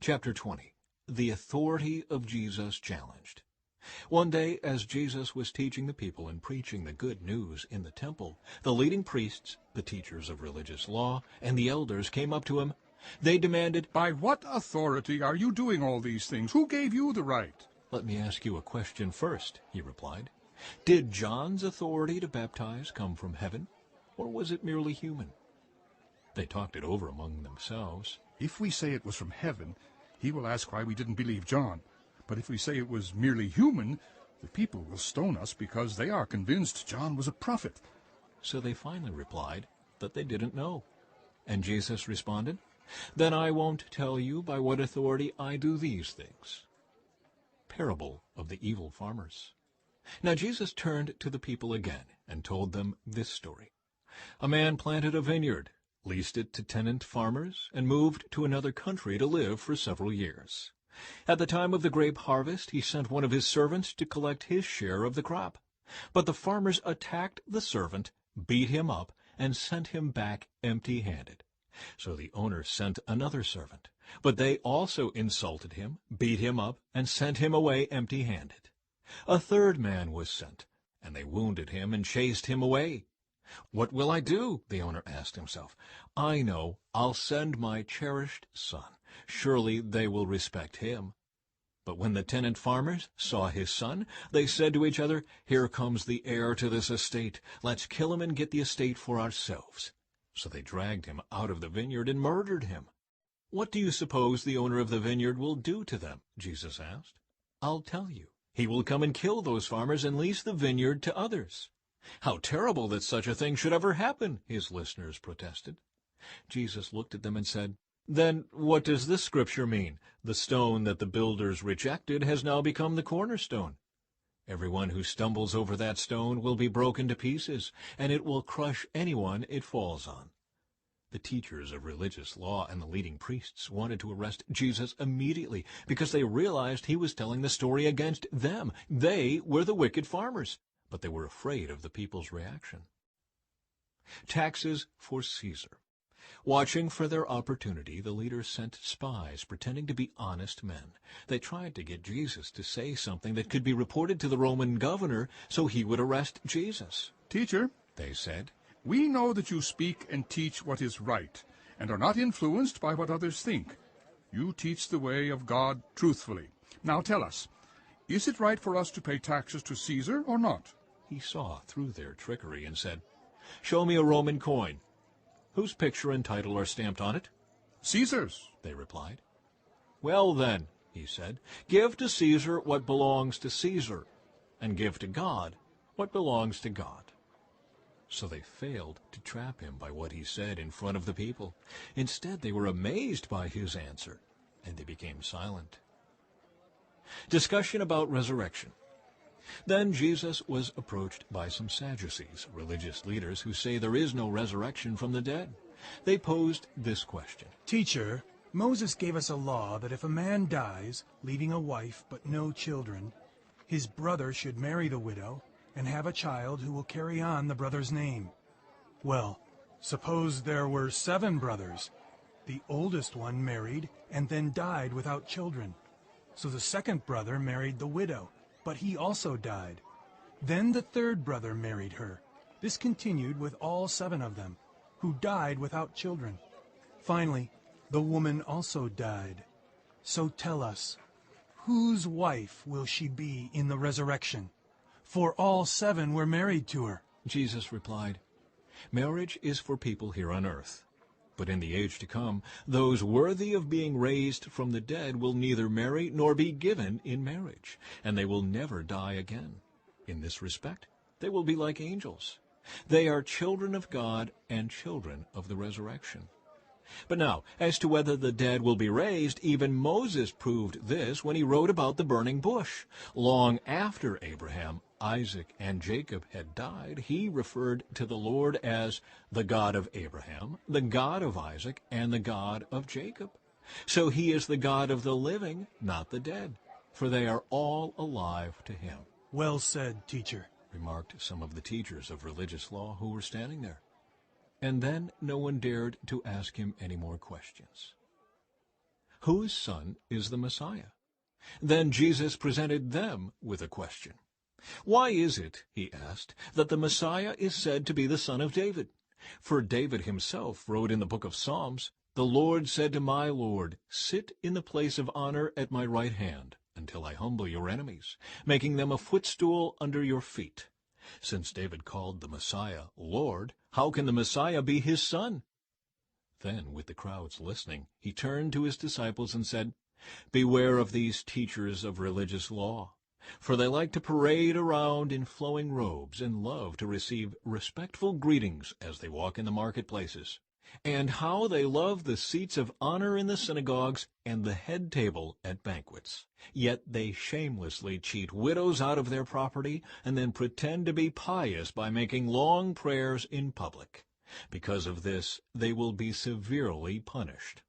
Chapter 20. The Authority of Jesus Challenged. One day, as Jesus was teaching the people and preaching the good news in the temple, the leading priests, the teachers of religious law, and the elders came up to him. They demanded, "By what authority are you doing all these things? Who gave you the right?" "Let me ask you a question first," he replied. "Did John's authority to baptize come from heaven, or was it merely human?" They talked it over among themselves. "If we say it was from heaven, he will ask why we didn't believe John. But if we say it was merely human, the people will stone us because they are convinced John was a prophet." So they finally replied that they didn't know. And Jesus responded, "Then I won't tell you by what authority I do these things." Parable of the evil farmers. Now Jesus turned to the people again and told them this story. A man planted a vineyard, leased it to tenant farmers, and moved to another country to live for several years. At the time of the grape harvest, he sent one of his servants to collect his share of the crop. But the farmers attacked the servant, beat him up, and sent him back empty-handed. So the owner sent another servant. But they also insulted him, beat him up, and sent him away empty-handed. A third man was sent, and they wounded him and chased him away. "What will I do?" the owner asked himself. "I know, I'll send my cherished son. Surely they will respect him." But when the tenant farmers saw his son, they said to each other, "Here comes the heir to this estate. Let's kill him and get the estate for ourselves." So they dragged him out of the vineyard and murdered him. "What do you suppose the owner of the vineyard will do to them?" Jesus asked. "I'll tell you. He will come and kill those farmers and lease the vineyard to others." "How terrible that such a thing should ever happen," his listeners protested. Jesus looked at them and said, "Then what does this scripture mean? The stone that the builders rejected has now become the cornerstone. Everyone who stumbles over that stone will be broken to pieces, and it will crush anyone it falls on." The teachers of religious law and the leading priests wanted to arrest Jesus immediately because they realized he was telling the story against them. They were the wicked farmers, but they were afraid of the people's reaction. Taxes for Caesar. Watching for their opportunity, the leaders sent spies pretending to be honest men. They tried to get Jesus to say something that could be reported to the Roman governor so he would arrest Jesus. "Teacher," they said, "we know that you speak and teach what is right, and are not influenced by what others think. You teach the way of God truthfully. Now tell us, is it right for us to pay taxes to Caesar or not?" He saw through their trickery and said, "Show me a Roman coin. Whose picture and title are stamped on it?" "Caesar's," they replied. "Well then," he said, "give to Caesar what belongs to Caesar, and give to God what belongs to God." So they failed to trap him by what he said in front of the people. Instead, they were amazed by his answer, and they became silent. Discussion about resurrection. Then Jesus was approached by some Sadducees, religious leaders who say there is no resurrection from the dead. They posed this question. "Teacher, Moses gave us a law that if a man dies, leaving a wife but no children, his brother should marry the widow and have a child who will carry on the brother's name. Well, suppose there were 7 brothers. The oldest one married and then died without children. So the second brother married the widow, but he also died. Then the third brother married her. This continued with all 7 of them, who died without children. Finally, the woman also died. So tell us, whose wife will she be in the resurrection? For all 7 were married to her." Jesus replied, "Marriage is for people here on earth. But in the age to come, those worthy of being raised from the dead will neither marry nor be given in marriage, and they will never die again. In this respect, they will be like angels. They are children of God and children of the resurrection. But now, as to whether the dead will be raised, even Moses proved this when he wrote about the burning bush. Long after Abraham, Isaac, and Jacob had died, he referred to the Lord as the God of Abraham, the God of Isaac, and the God of Jacob. So he is the God of the living, not the dead, for they are all alive to him." "Well said, teacher," remarked some of the teachers of religious law who were standing there. And then no one dared to ask him any more questions. Whose son is the Messiah? Then Jesus presented them with a question. Why is it, he asked, that the Messiah is said to be the son of David? For David himself wrote in the book of Psalms, "The Lord said to my Lord, sit in the place of honor at my right hand, until I humble your enemies, making them a footstool under your feet." Since David called the Messiah Lord, how can the Messiah be his son? Then, with the crowds listening, he turned to his disciples and said, "Beware of these teachers of religious law, for they like to parade around in flowing robes and love to receive respectful greetings as they walk in the marketplaces. And how they love the seats of honor in the synagogues and the head table at banquets. Yet they shamelessly cheat widows out of their property and then pretend to be pious by making long prayers in public. Because of this, they will be severely punished.